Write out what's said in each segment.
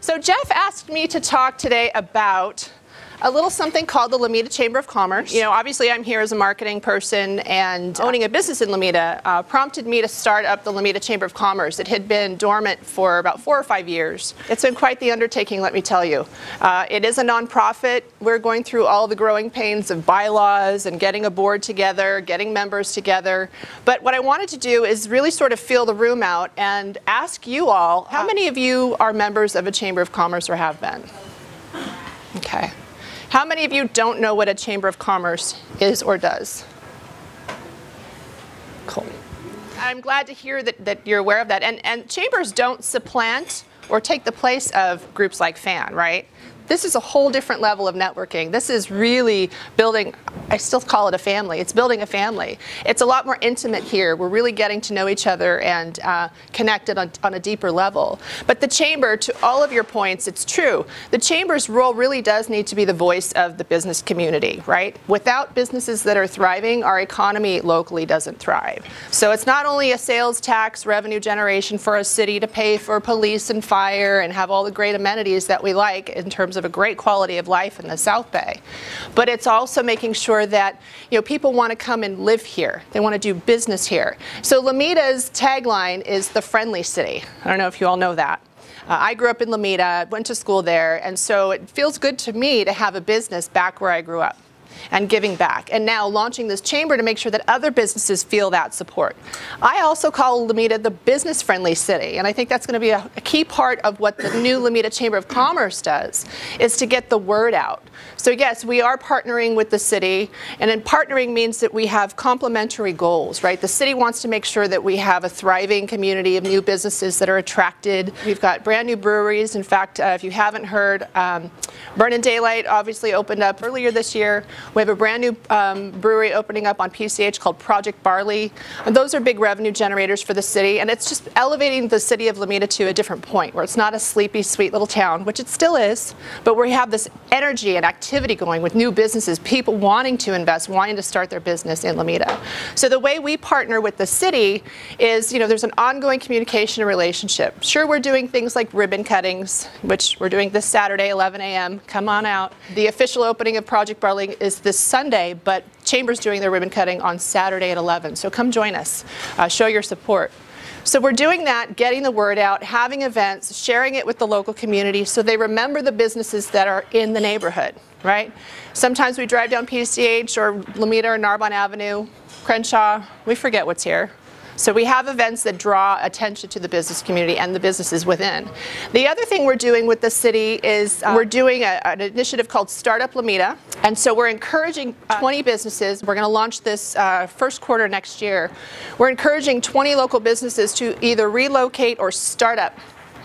So Jeff asked me to talk today about a little something called the Lomita Chamber of Commerce. You know, obviously I'm here as a marketing person, and owning a business in Lomita prompted me to start up the Lomita Chamber of Commerce. It had been dormant for about 4 or 5 years. It's been quite the undertaking, let me tell you. It is a nonprofit. We're going through all the growing pains of bylaws and getting a board together, getting members together. But what I wanted to do is really sort of feel the room out and ask you all, how many of you are members of a Chamber of Commerce or have been? Okay. How many of you don't know what a Chamber of Commerce is or does? Cool. I'm glad to hear that you're aware of that. And chambers don't supplant or take the place of groups like FAN, right? This is a whole different level of networking. This is really building, I still call it a family. It's building a family. It's a lot more intimate here. We're really getting to know each other and connected on a deeper level. But the chamber, to all of your points, it's true. The chamber's role really does need to be the voice of the business community, right? Without businesses that are thriving, our economy locally doesn't thrive. So it's not only a sales tax revenue generation for a city to pay for police and fire and have all the great amenities that we like in terms of a great quality of life in the South Bay, but it's also making sure that, you know, people want to come and live here. They want to do business here. So Lomita's tagline is the friendly city. I don't know if you all know that. I grew up in Lomita, went to school there, and so it feels good to me to have a business back where I grew up and giving back, and now launching this chamber to make sure that other businesses feel that support. I also call Lomita the business-friendly city, and I think that's going to be a key part of what the new Lomita Chamber of Commerce does, is to get the word out. So yes, we are partnering with the city, and in partnering means that we have complementary goals, right? The city wants to make sure that we have a thriving community of new businesses that are attracted. We've got brand new breweries. In fact, if you haven't heard, Burn and Daylight obviously opened up earlier this year. We have a brand new brewery opening up on PCH called Project Barley. And those are big revenue generators for the city, and it's just elevating the city of Lomita to a different point where it's not a sleepy, sweet little town, which it still is, but we have this energy and activity going with new businesses, people wanting to invest, wanting to start their business in Lomita. So the way we partner with the city is, you know, there's an ongoing communication and relationship. Sure, we're doing things like ribbon cuttings, which we're doing this Saturday, 11 a.m. Come on out. The official opening of Project Barley is this Sunday, but Chamber's doing their ribbon cutting on Saturday at 11. So come join us. Show your support. So we're doing that, getting the word out, having events, sharing it with the local community so they remember the businesses that are in the neighborhood, right? Sometimes we drive down PCH or Lomita or Narbonne Avenue, Crenshaw, we forget what's here. So we have events that draw attention to the business community and the businesses within. The other thing we're doing with the city is we're doing an initiative called Startup Lomita. And so we're encouraging 20 businesses. We're going to launch this first quarter next year. We're encouraging 20 local businesses to either relocate or start up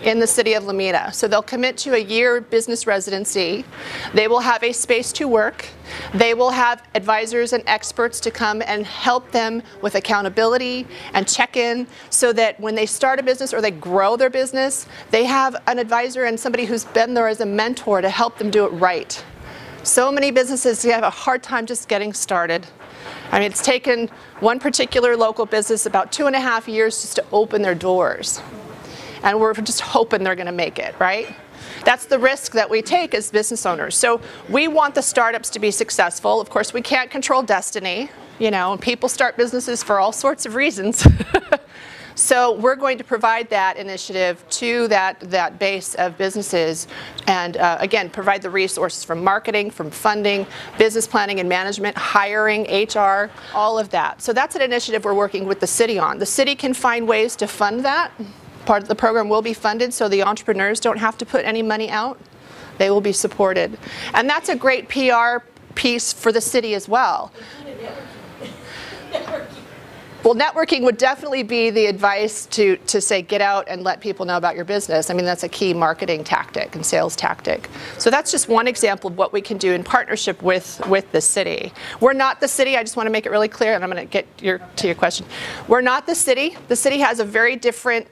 in the city of Lomita. So they'll commit to a year business residency. They will have a space to work. They will have advisors and experts to come and help them with accountability and check-in so that when they start a business or they grow their business, they have an advisor and somebody who's been there as a mentor to help them do it right. So many businesses have a hard time just getting started. I mean, it's taken one particular local business about 2.5 years just to open their doors. And we're just hoping they're going to make it, right? That's the risk that we take as business owners. So we want the startups to be successful. Of course, we can't control destiny, you know, and people start businesses for all sorts of reasons. So we're going to provide that initiative to that base of businesses and, again, provide the resources from marketing, from funding, business planning and management, hiring, HR, all of that. So that's an initiative we're working with the city on. The city can find ways to fund that. Part of the program will be funded so the entrepreneurs don't have to put any money out. They will be supported. And that's a great PR piece for the city as well. Well, networking would definitely be the advice to say get out and let people know about your business. I mean, that's a key marketing tactic and sales tactic. So that's just one example of what we can do in partnership with the city. We're not the city. I just want to make it really clear, and I'm going to get to your question. We're not the city. The city has a very different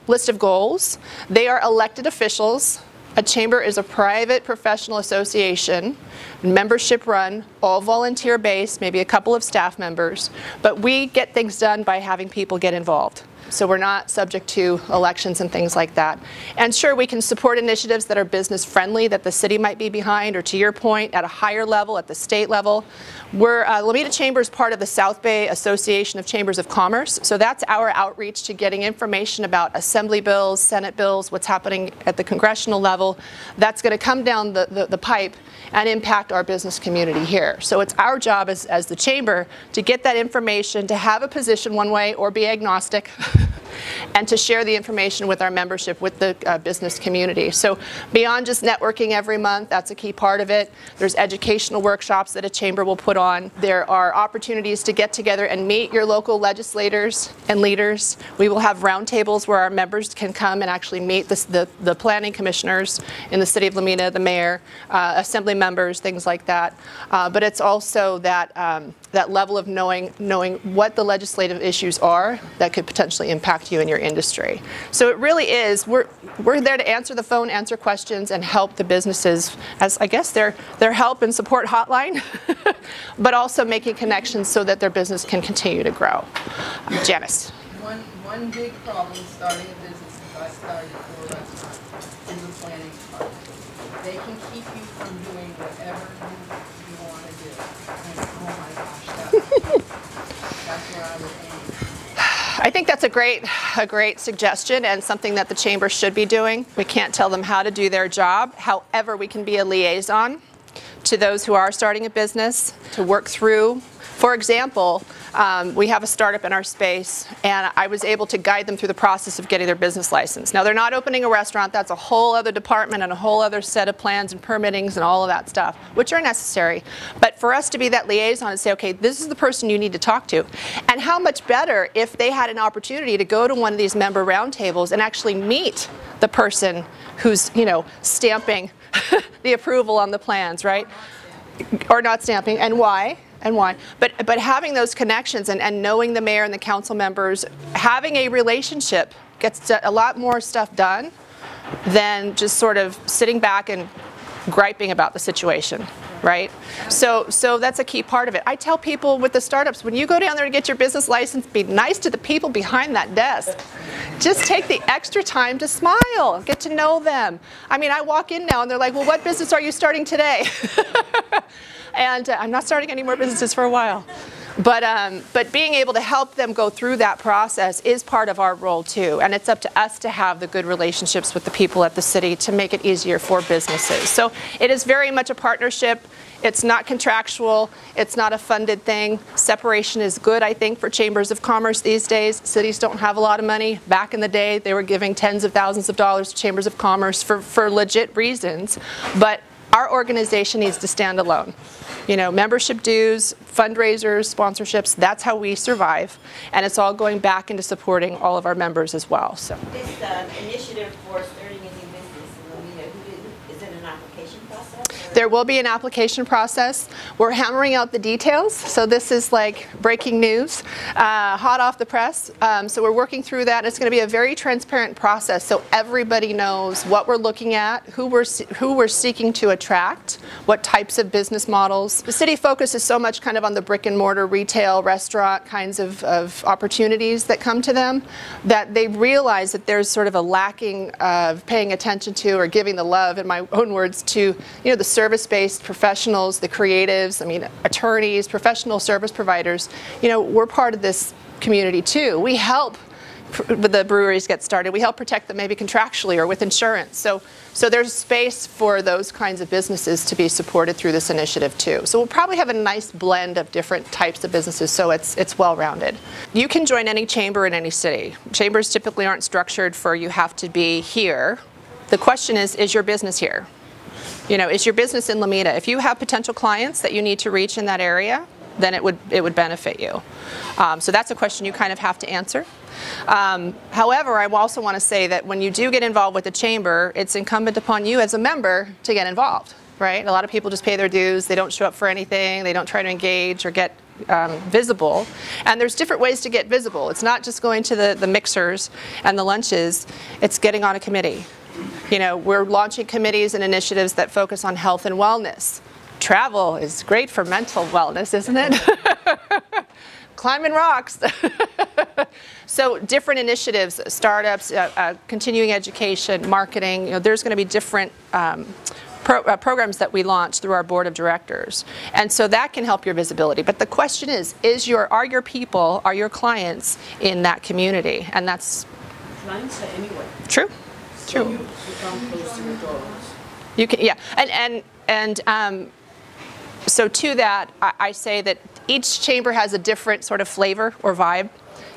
list of goals. They are elected officials. A chamber is a private professional association, membership run, all volunteer based, maybe a couple of staff members, but we get things done by having people get involved. So we're not subject to elections and things like that. And sure, we can support initiatives that are business friendly, that the city might be behind, or to your point, at a higher level, at the state level. We're, Lomita Chamber is part of the South Bay Association of Chambers of Commerce. So that's our outreach to getting information about assembly bills, Senate bills, what's happening at the congressional level. That's going to come down the pipe and impact our business community here. So it's our job as the chamber to get that information, to have a position one way or be agnostic, and to share the information with our membership, with the business community. So beyond just networking every month, that's a key part of it. There's educational workshops that a chamber will put on. There are opportunities to get together and meet your local legislators and leaders. We will have roundtables where our members can come and actually meet the planning commissioners in the city of Lomita, the mayor, assembly members, things like that. But it's also that that level of knowing what the legislative issues are that could potentially impact you in your industry. So it really is, we're there to answer the phone, answer questions, and help the businesses as, I guess, their help and support hotline, but also making connections so that their business can continue to grow. Janice. One big problem starting a business, if I started for a restaurant, is the planning department. They can keep you from doing whatever you want to do. And oh my gosh, that's where I would aim. I think that's a great suggestion and something that the chamber should be doing. We can't tell them how to do their job. However, we can be a liaison to those who are starting a business to work through. For example, we have a startup in our space, and I was able to guide them through the process of getting their business license. Now, they're not opening a restaurant. That's a whole other department and a whole other set of plans and permittings and all of that stuff, which are necessary. But for us to be that liaison and say, okay, this is the person you need to talk to. And how much better if they had an opportunity to go to one of these member roundtables and actually meet the person who's, you know, stamping the approval on the plans, right? Or not stamping, and why? And why? But having those connections and knowing the mayor and the council members, having a relationship gets a lot more stuff done than just sort of sitting back and griping about the situation, right? So that's a key part of it. I tell people with the startups, when you go down there to get your business license, be nice to the people behind that desk. Just take the extra time to smile, get to know them. I mean, I walk in now and they're like, well, what business are you starting today? And I'm not starting any more businesses for a while. But being able to help them go through that process is part of our role too. And it's up to us to have the good relationships with the people at the city to make it easier for businesses. So it is very much a partnership. It's not contractual. It's not a funded thing. Separation is good, I think, for chambers of commerce these days. Cities don't have a lot of money. Back in the day, they were giving tens of thousands of dollars to chambers of commerce for legit reasons. But our organization needs to stand alone. You know, membership dues, fundraisers, sponsorships, that's how we survive. And it's all going back into supporting all of our members as well. So This initiative for starting a new business in Lomita, is it an application process? there will be an application process. We're hammering out the details. So this is like breaking news, hot off the press. So we're working through that. It's going to be a very transparent process so everybody knows what we're looking at, who we're seeking to attract, what types of business models. The city focuses so much kind of on the brick and mortar retail, restaurant kinds of opportunities that come to them that they realize that there's sort of a lacking of paying attention to or giving the love, in my own words, to, you know, the service-based professionals, the creatives, I mean, attorneys, professional service providers. You know, we're part of this community too. We help the breweries get started. We help protect them maybe contractually or with insurance. So there's space for those kinds of businesses to be supported through this initiative too. So we'll probably have a nice blend of different types of businesses so it's well-rounded. You can join any chamber in any city. Chambers typically aren't structured for you have to be here. The question is your business here? You know, is your business in Lomita? If you have potential clients that you need to reach in that area, then it would benefit you. So that's a question you kind of have to answer. However, I also want to say that when you do get involved with the chamber, it's incumbent upon you as a member to get involved, right? A lot of people just pay their dues, they don't show up for anything, they don't try to engage or get visible. And there's different ways to get visible. It's not just going to the mixers and the lunches, it's getting on a committee. You know, we're launching committees and initiatives that focus on health and wellness. Travel is great for mental wellness, isn't it? Climbing rocks. So different initiatives, startups, continuing education, marketing, there's going to be different programs that we launch through our board of directors. And so that can help your visibility. But the question is are your people, are your clients in that community? And that's Clients are anywhere. true. So True. you come close to McDonald's. You can, yeah, and so to that, I say that each chamber has a different sort of flavor or vibe.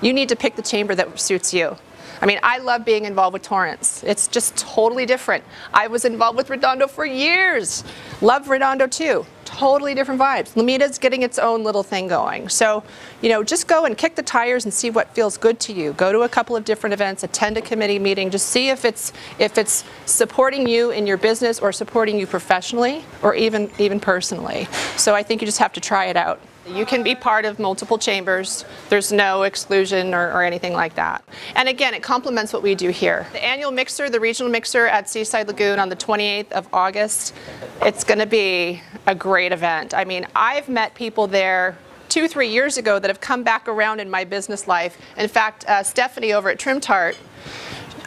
You need to pick the chamber that suits you. I mean, I love being involved with Torrance. It's just totally different. I was involved with Redondo for years. Love Redondo too. Totally different vibes. Lomita's getting its own little thing going. So, just go and kick the tires and see what feels good to you. Go to a couple of different events, attend a committee meeting, just see if it's supporting you in your business or supporting you professionally or even personally. So I think you just have to try it out. You can be part of multiple chambers. There's no exclusion or anything like that. And again, it complements what we do here. The annual mixer, the regional mixer at Seaside Lagoon on the 28th of August, it's going to be a great event. I mean, I've met people there 2-3 years ago that have come back around in my business life. In fact, Stephanie over at Trim Tart,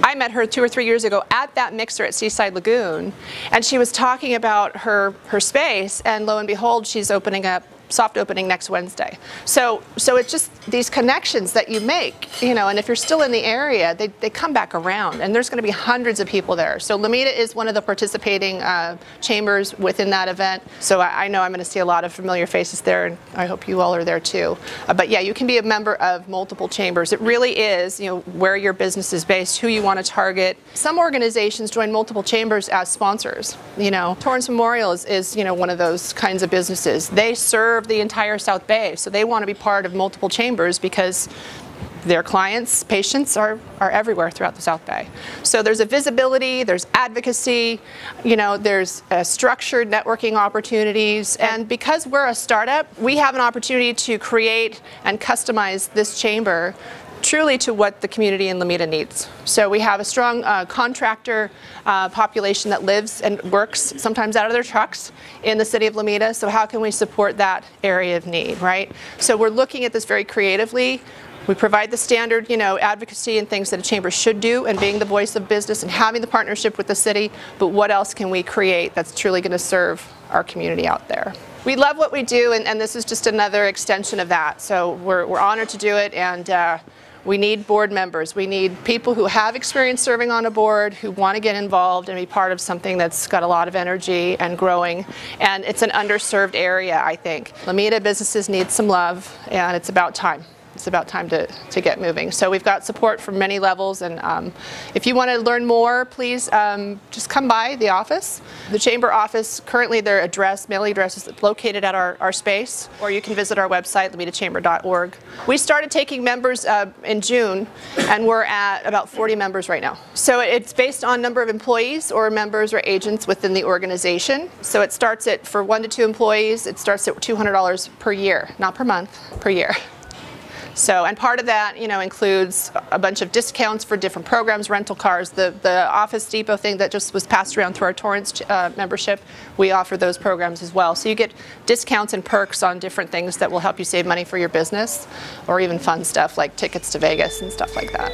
I met her 2 or 3 years ago at that mixer at Seaside Lagoon, and she was talking about her space, and lo and behold, she's opening up, soft opening next Wednesday. So it's just these connections that you make, and if you're still in the area, they come back around, and there's going to be hundreds of people there. So Lomita is one of the participating chambers within that event. So I know I'm going to see a lot of familiar faces there, and I hope you all are there too. But yeah, you can be a member of multiple chambers. It really is, where your business is based, who you want to target. Some organizations join multiple chambers as sponsors. Torrance Memorial is one of those kinds of businesses. They serve the entire South Bay, so they want to be part of multiple chambers because their clients, patients are everywhere throughout the South Bay. So there's a visibility, there's advocacy, there's structured networking opportunities, and because we're a startup, we have an opportunity to create and customize this chamber truly to what the community in Lomita needs. So we have a strong contractor population that lives and works sometimes out of their trucks in the city of Lomita. So how can we support that area of need, right? So we're looking at this very creatively. We provide the standard, advocacy and things that a chamber should do, and being the voice of business and having the partnership with the city, but what else can we create that's truly going to serve our community out there? We love what we do, and this is just another extension of that. So we're honored to do it, and we need board members. We need people who have experience serving on a board, who want to get involved and be part of something that's got a lot of energy and growing. And it's an underserved area, I think. Lomita businesses need some love, and it's about time. It's about time to get moving. So we've got support from many levels, and if you want to learn more, please just come by the office. The chamber office, currently their mailing address is located at our space, or you can visit our website, lomitachamber.org. We started taking members in June, and we're at about 40 members right now. So it's based on number of employees or members or agents within the organization. So it starts for 1 to 2 employees, it starts at $200 per year, not per month, per year. So, and part of that, includes a bunch of discounts for different programs, rental cars, the Office Depot thing that just was passed around through our Torrance membership. We offer those programs as well. So you get discounts and perks on different things that will help you save money for your business, or even fun stuff like tickets to Vegas and stuff like that.